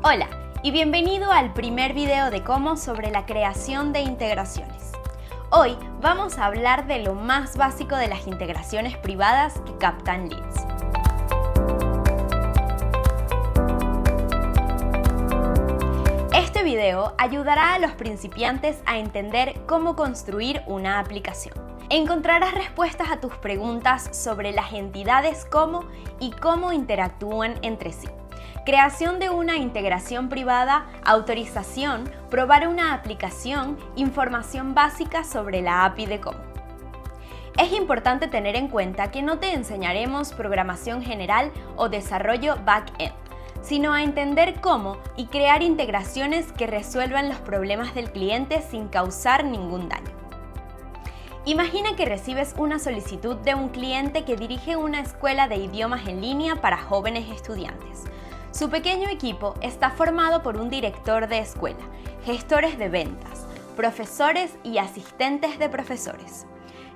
Hola y bienvenido al primer video de Como sobre la creación de integraciones. Hoy vamos a hablar de lo más básico de las integraciones privadas que captan leads. Este video ayudará a los principiantes a entender cómo construir una aplicación. Encontrarás respuestas a tus preguntas sobre las entidades como y cómo interactúan entre sí. Creación de una integración privada, autorización, probar una aplicación, información básica sobre la API de Como. Es importante tener en cuenta que no te enseñaremos programación general o desarrollo back-end, sino a entender cómo y crear integraciones que resuelvan los problemas del cliente sin causar ningún daño. Imagina que recibes una solicitud de un cliente que dirige una escuela de idiomas en línea para jóvenes estudiantes. Su pequeño equipo está formado por un director de escuela, gestores de ventas, profesores y asistentes de profesores.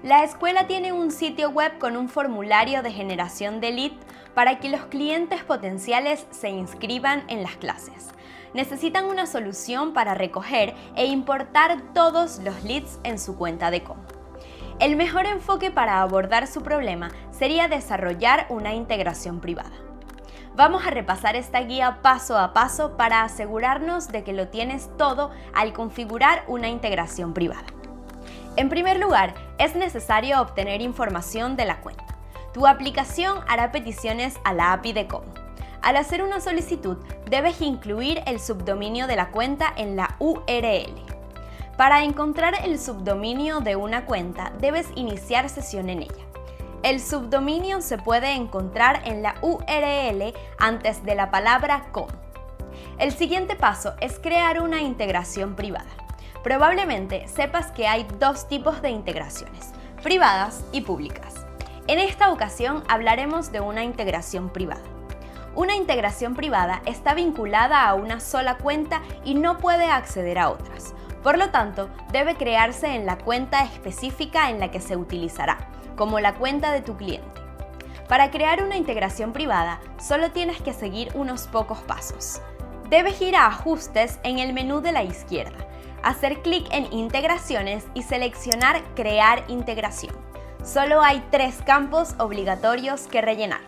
La escuela tiene un sitio web con un formulario de generación de lead para que los clientes potenciales se inscriban en las clases. Necesitan una solución para recoger e importar todos los leads en su cuenta de Como. El mejor enfoque para abordar su problema sería desarrollar una integración privada. Vamos a repasar esta guía paso a paso para asegurarnos de que lo tienes todo al configurar una integración privada. En primer lugar, es necesario obtener información de la cuenta. Tu aplicación hará peticiones a la API de Como. Al hacer una solicitud, debes incluir el subdominio de la cuenta en la URL. Para encontrar el subdominio de una cuenta, debes iniciar sesión en ella. El subdominio se puede encontrar en la URL antes de la palabra Como. El siguiente paso es crear una integración privada. Probablemente sepas que hay dos tipos de integraciones, privadas y públicas. En esta ocasión hablaremos de una integración privada. Una integración privada está vinculada a una sola cuenta y no puede acceder a otras. Por lo tanto, debe crearse en la cuenta específica en la que se utilizará, como la cuenta de tu cliente. Para crear una integración privada, solo tienes que seguir unos pocos pasos. Debes ir a Ajustes en el menú de la izquierda, hacer clic en Integraciones y seleccionar Crear integración. Solo hay 3 campos obligatorios que rellenar.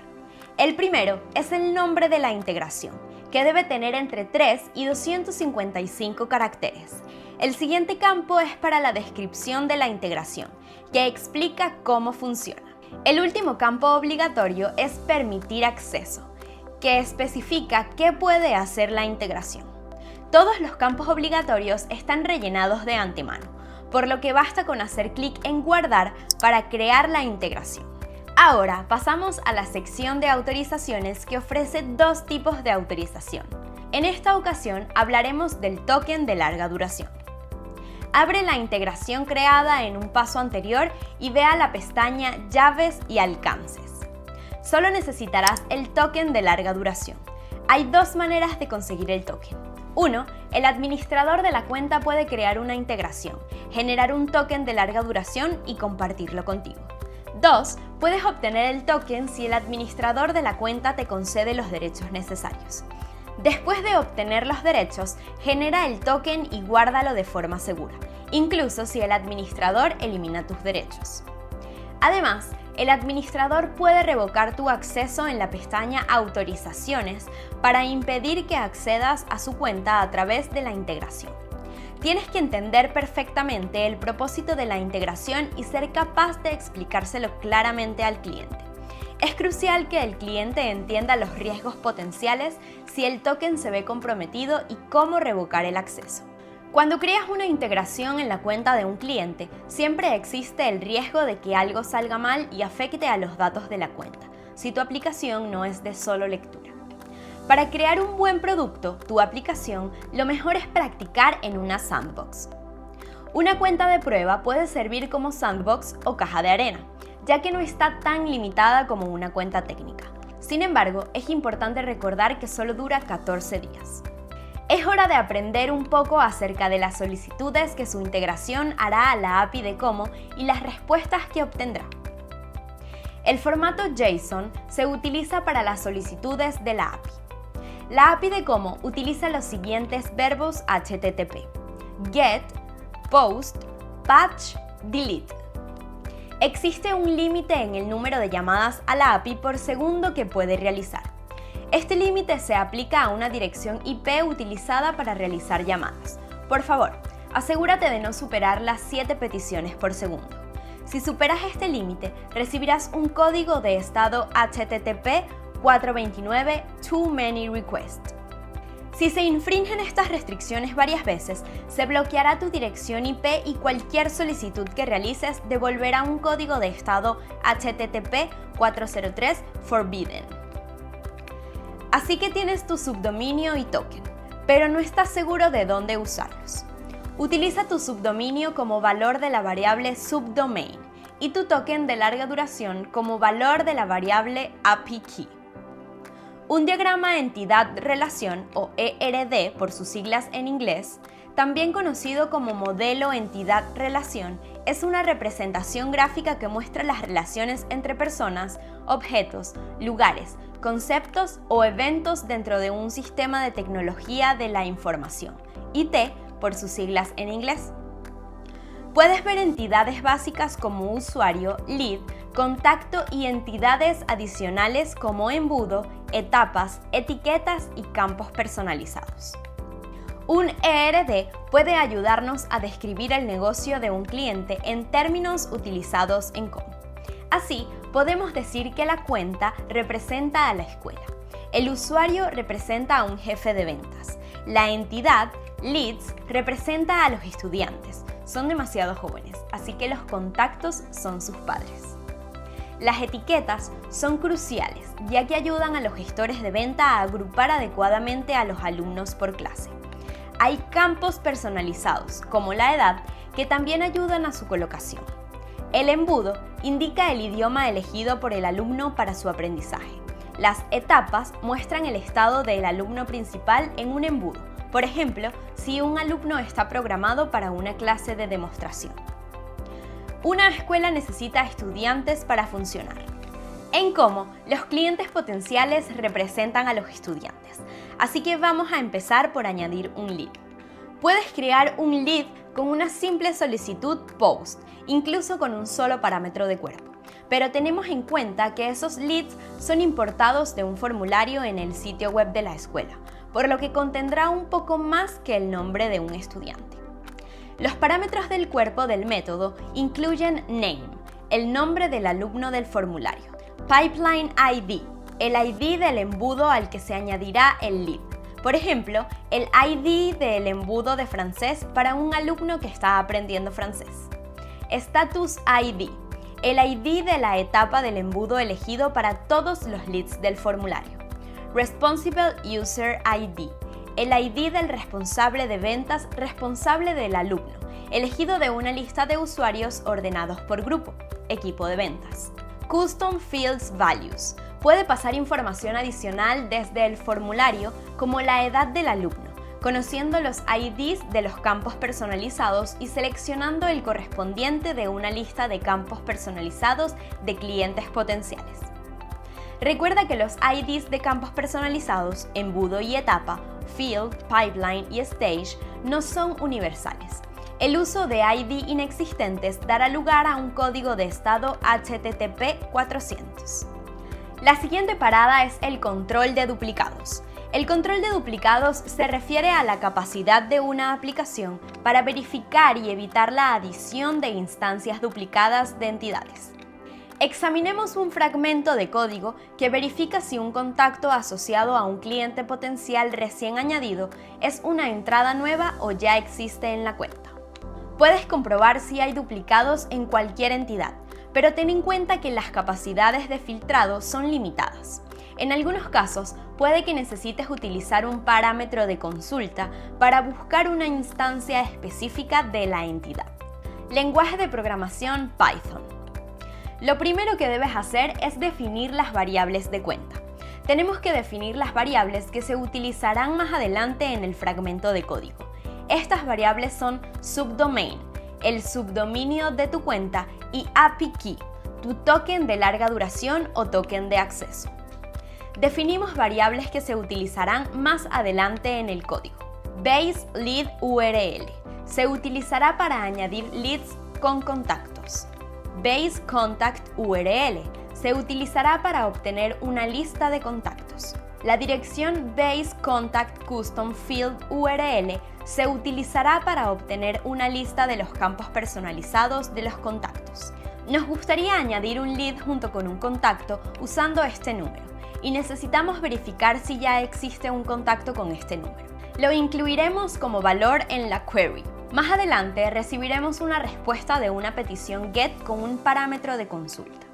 El primero es el nombre de la integración, que debe tener entre 3 y 255 caracteres. El siguiente campo es para la descripción de la integración, que explica cómo funciona. El último campo obligatorio es Permitir acceso, que especifica qué puede hacer la integración. Todos los campos obligatorios están rellenados de antemano, por lo que basta con hacer clic en Guardar para crear la integración. Ahora pasamos a la sección de autorizaciones que ofrece 2 tipos de autorización. En esta ocasión hablaremos del token de larga duración. Abre la integración creada en un paso anterior y ve a la pestaña Llaves y Alcances. Solo necesitarás el token de larga duración. Hay 2 maneras de conseguir el token. 1. El administrador de la cuenta puede crear una integración, generar un token de larga duración y compartirlo contigo. 2. Puedes obtener el token si el administrador de la cuenta te concede los derechos necesarios. Después de obtener los derechos, genera el token y guárdalo de forma segura, incluso si el administrador elimina tus derechos. Además, el administrador puede revocar tu acceso en la pestaña Autorizaciones para impedir que accedas a su cuenta a través de la integración. Tienes que entender perfectamente el propósito de la integración y ser capaz de explicárselo claramente al cliente. Es crucial que el cliente entienda los riesgos potenciales si el token se ve comprometido y cómo revocar el acceso. Cuando creas una integración en la cuenta de un cliente, siempre existe el riesgo de que algo salga mal y afecte a los datos de la cuenta, si tu aplicación no es de solo lectura. Para crear un buen producto, tu aplicación, lo mejor es practicar en una sandbox. Una cuenta de prueba puede servir como sandbox o caja de arena, ya que no está tan limitada como una cuenta técnica. Sin embargo, es importante recordar que solo dura 14 días. Es hora de aprender un poco acerca de las solicitudes que su integración hará a la API de Como y las respuestas que obtendrá. El formato JSON se utiliza para las solicitudes de la API. La API de Como utiliza los siguientes verbos HTTP: get, post, patch, delete. Existe un límite en el número de llamadas a la API por segundo que puede realizar. Este límite se aplica a una dirección IP utilizada para realizar llamadas. Por favor, asegúrate de no superar las 7 peticiones por segundo. Si superas este límite, recibirás un código de estado HTTP 429 Too Many Requests. Si se infringen estas restricciones varias veces, se bloqueará tu dirección IP y cualquier solicitud que realices devolverá un código de estado HTTP 403 Forbidden. Así que tienes tu subdominio y token, pero no estás seguro de dónde usarlos. Utiliza tu subdominio como valor de la variable subdomain y tu token de larga duración como valor de la variable API key. Un diagrama entidad-relación, o ERD por sus siglas en inglés, también conocido como modelo entidad-relación, es una representación gráfica que muestra las relaciones entre personas, objetos, lugares, conceptos o eventos dentro de un sistema de tecnología de la información, IT por sus siglas en inglés. Puedes ver entidades básicas como usuario, lead, contacto y entidades adicionales como embudo, etapas, etiquetas y campos personalizados. Un ERD puede ayudarnos a describir el negocio de un cliente en términos utilizados en Como. Así, podemos decir que la cuenta representa a la escuela, el usuario representa a un jefe de ventas, la entidad, leads, representa a los estudiantes, son demasiado jóvenes, así que los contactos son sus padres. Las etiquetas son cruciales, ya que ayudan a los gestores de venta a agrupar adecuadamente a los alumnos por clase. Hay campos personalizados, como la edad, que también ayudan a su colocación. El embudo indica el idioma elegido por el alumno para su aprendizaje. Las etapas muestran el estado del alumno principal en un embudo. Por ejemplo, si un alumno está programado para una clase de demostración. Una escuela necesita estudiantes para funcionar. En Como, los clientes potenciales representan a los estudiantes, así que vamos a empezar por añadir un lead. Puedes crear un lead con una simple solicitud POST, incluso con un solo parámetro de cuerpo. Pero tenemos en cuenta que esos leads son importados de un formulario en el sitio web de la escuela, por lo que contendrá un poco más que el nombre de un estudiante. Los parámetros del cuerpo del método incluyen name, el nombre del alumno del formulario, pipeline ID, el ID del embudo al que se añadirá el lead. Por ejemplo, el ID del embudo de francés para un alumno que está aprendiendo francés. Status ID, el ID de la etapa del embudo elegido para todos los leads del formulario. Responsible User ID, el ID del responsable de ventas responsable del alumno, elegido de una lista de usuarios ordenados por grupo, equipo de ventas. Custom Fields Values, puede pasar información adicional desde el formulario como la edad del alumno, conociendo los IDs de los campos personalizados y seleccionando el correspondiente de una lista de campos personalizados de clientes potenciales. Recuerda que los IDs de campos personalizados, embudo y etapa, field, pipeline y stage no son universales. El uso de ID inexistentes dará lugar a un código de estado HTTP 400. La siguiente parada es el control de duplicados. El control de duplicados se refiere a la capacidad de una aplicación para verificar y evitar la adición de instancias duplicadas de entidades. Examinemos un fragmento de código que verifica si un contacto asociado a un cliente potencial recién añadido es una entrada nueva o ya existe en la cuenta. Puedes comprobar si hay duplicados en cualquier entidad, pero ten en cuenta que las capacidades de filtrado son limitadas. En algunos casos, puede que necesites utilizar un parámetro de consulta para buscar una instancia específica de la entidad. Lenguaje de programación Python. Lo primero que debes hacer es definir las variables de cuenta. Tenemos que definir las variables que se utilizarán más adelante en el fragmento de código. Estas variables son subdomain, el subdominio de tu cuenta, y API key, tu token de larga duración o token de acceso. definimos variables que se utilizarán más adelante en el código. Base Lead URL se utilizará para añadir leads con contactos. Base Contact URL se utilizará para obtener una lista de contactos. La dirección Base Contact Custom Field URL se utilizará para obtener una lista de los campos personalizados de los contactos. Nos gustaría añadir un lead junto con un contacto usando este número y necesitamos verificar si ya existe un contacto con este número. Lo incluiremos como valor en la query. Más adelante recibiremos una respuesta de una petición GET con un parámetro de consulta.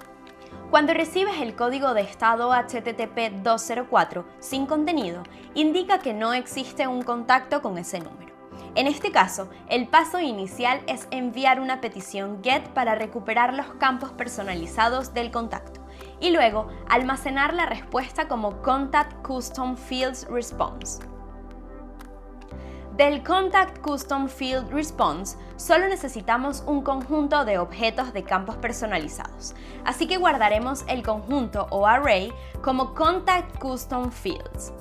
Cuando recibes el código de estado HTTP 204 sin contenido, indica que no existe un contacto con ese número. En este caso, el paso inicial es enviar una petición GET para recuperar los campos personalizados del contacto y luego almacenar la respuesta como Contact Custom Fields Response. Del Contact Custom Field Response solo necesitamos un conjunto de objetos de campos personalizados, así que guardaremos el conjunto o array como Contact Custom Fields.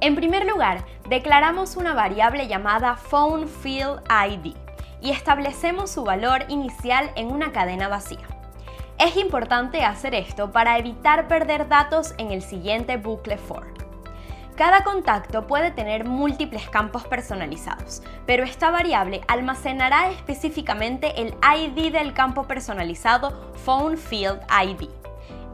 En primer lugar, declaramos una variable llamada PhoneFieldID y establecemos su valor inicial en una cadena vacía. Es importante hacer esto para evitar perder datos en el siguiente bucle for. Cada contacto puede tener múltiples campos personalizados, pero esta variable almacenará específicamente el ID del campo personalizado PhoneFieldID.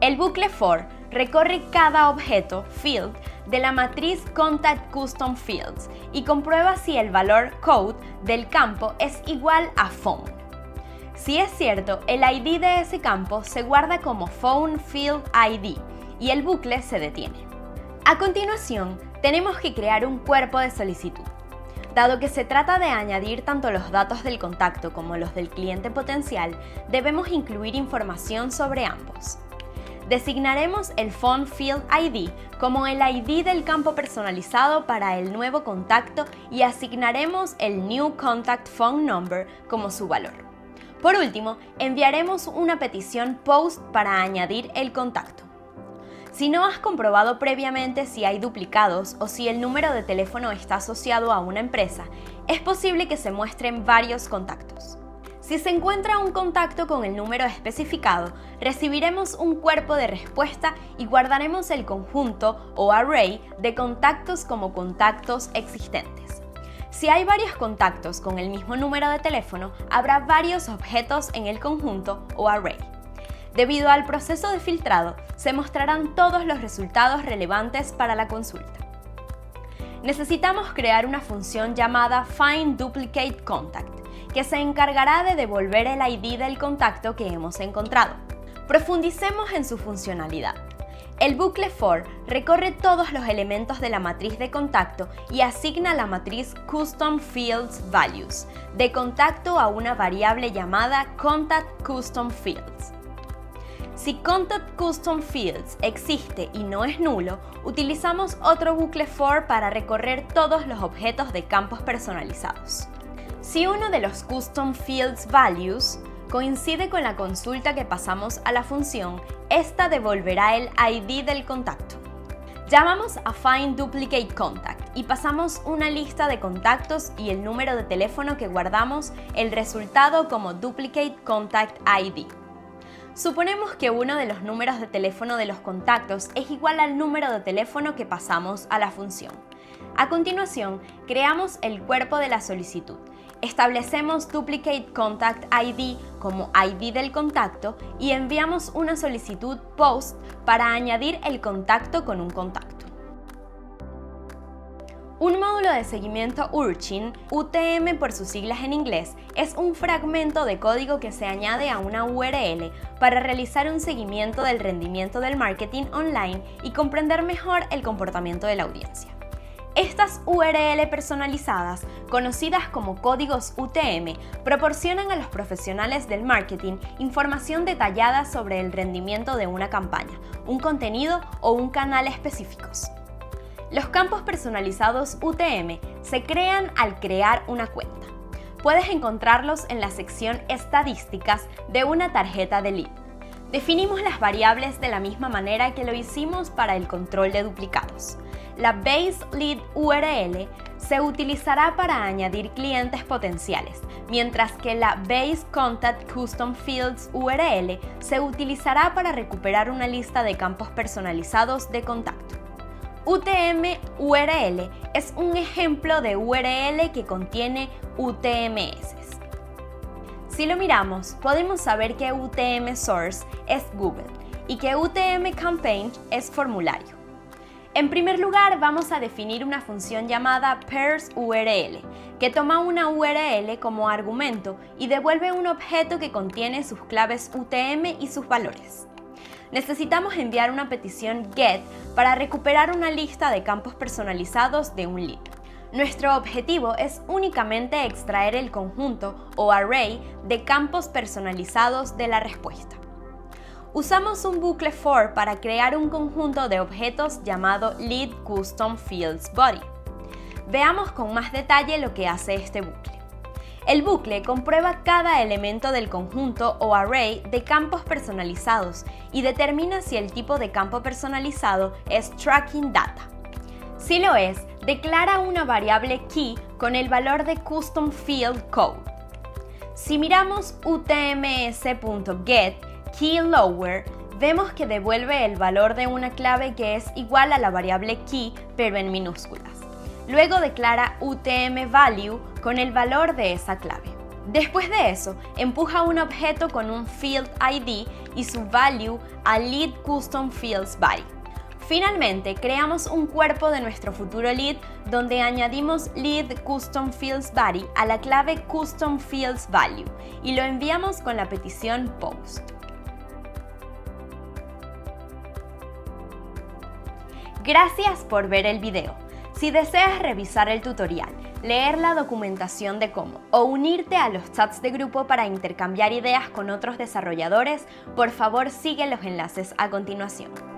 El bucle for recorre cada objeto field de la matriz Contact Custom Fields y comprueba si el valor code del campo es igual a phone. Si es cierto, el ID de ese campo se guarda como PhoneFieldID y el bucle se detiene. A continuación, tenemos que crear un cuerpo de solicitud. Dado que se trata de añadir tanto los datos del contacto como los del cliente potencial, debemos incluir información sobre ambos. Designaremos el PhoneFieldID como el ID del campo personalizado para el nuevo contacto y asignaremos el New Contact Phone Number como su valor. Por último, enviaremos una petición POST para añadir el contacto. Si no has comprobado previamente si hay duplicados o si el número de teléfono está asociado a una empresa, es posible que se muestren varios contactos. Si se encuentra un contacto con el número especificado, recibiremos un cuerpo de respuesta y guardaremos el conjunto o array de contactos como contactos existentes. Si hay varios contactos con el mismo número de teléfono, habrá varios objetos en el conjunto o array. Debido al proceso de filtrado, se mostrarán todos los resultados relevantes para la consulta. Necesitamos crear una función llamada FindDuplicateContact, que se encargará de devolver el ID del contacto que hemos encontrado. Profundicemos en su funcionalidad. El bucle for recorre todos los elementos de la matriz de contacto y asigna la matriz Custom Fields Values de contacto a una variable llamada Contact Custom Fields. Si Contact Custom Fields existe y no es nulo, utilizamos otro bucle for para recorrer todos los objetos de campos personalizados. Si uno de los Custom Fields Values coincide con la consulta que pasamos a la función, esta devolverá el ID del contacto. Llamamos a FindDuplicateContact y pasamos una lista de contactos y el número de teléfono que guardamos el resultado como DuplicateContactID. Suponemos que uno de los números de teléfono de los contactos es igual al número de teléfono que pasamos a la función. A continuación, creamos el cuerpo de la solicitud. Establecemos DuplicateContactID como ID del contacto y enviamos una solicitud POST para añadir el contacto con un contacto. Un módulo de seguimiento Urchin, UTM por sus siglas en inglés, es un fragmento de código que se añade a una URL para realizar un seguimiento del rendimiento del marketing online y comprender mejor el comportamiento de la audiencia. Estas URL personalizadas, conocidas como códigos UTM, proporcionan a los profesionales del marketing información detallada sobre el rendimiento de una campaña, un contenido o un canal específicos. Los campos personalizados UTM se crean al crear una cuenta. Puedes encontrarlos en la sección Estadísticas de una tarjeta de lead. Definimos las variables de la misma manera que lo hicimos para el control de duplicados. La base lead URL se utilizará para añadir clientes potenciales, mientras que la base contact custom fields URL se utilizará para recuperar una lista de campos personalizados de contacto. UTM URL es un ejemplo de URL que contiene UTMs. Si lo miramos, podemos saber que UTM Source es Google y que UTM Campaign es formulario. En primer lugar, vamos a definir una función llamada PairsURL, que toma una URL como argumento y devuelve un objeto que contiene sus claves UTM y sus valores. Necesitamos enviar una petición GET para recuperar una lista de campos personalizados de un lead. Nuestro objetivo es únicamente extraer el conjunto o array de campos personalizados de la respuesta. Usamos un bucle for para crear un conjunto de objetos llamado leadCustomFieldsBody. Veamos con más detalle lo que hace este bucle. El bucle comprueba cada elemento del conjunto o array de campos personalizados y determina si el tipo de campo personalizado es tracking data. Si lo es, declara una variable key con el valor de custom field code. Si miramos utms.get keyLower, vemos que devuelve el valor de una clave que es igual a la variable key pero en minúsculas. Luego declara utmValue con el valor de esa clave. Después de eso, empuja un objeto con un field ID y su value a leadCustomFieldsBody. Finalmente, creamos un cuerpo de nuestro futuro lead donde añadimos leadCustomFieldsBody a la clave customFieldsValue y lo enviamos con la petición POST. Gracias por ver el video. Si deseas revisar el tutorial, leer la documentación de cómo o unirte a los chats de grupo para intercambiar ideas con otros desarrolladores, por favor sigue los enlaces a continuación.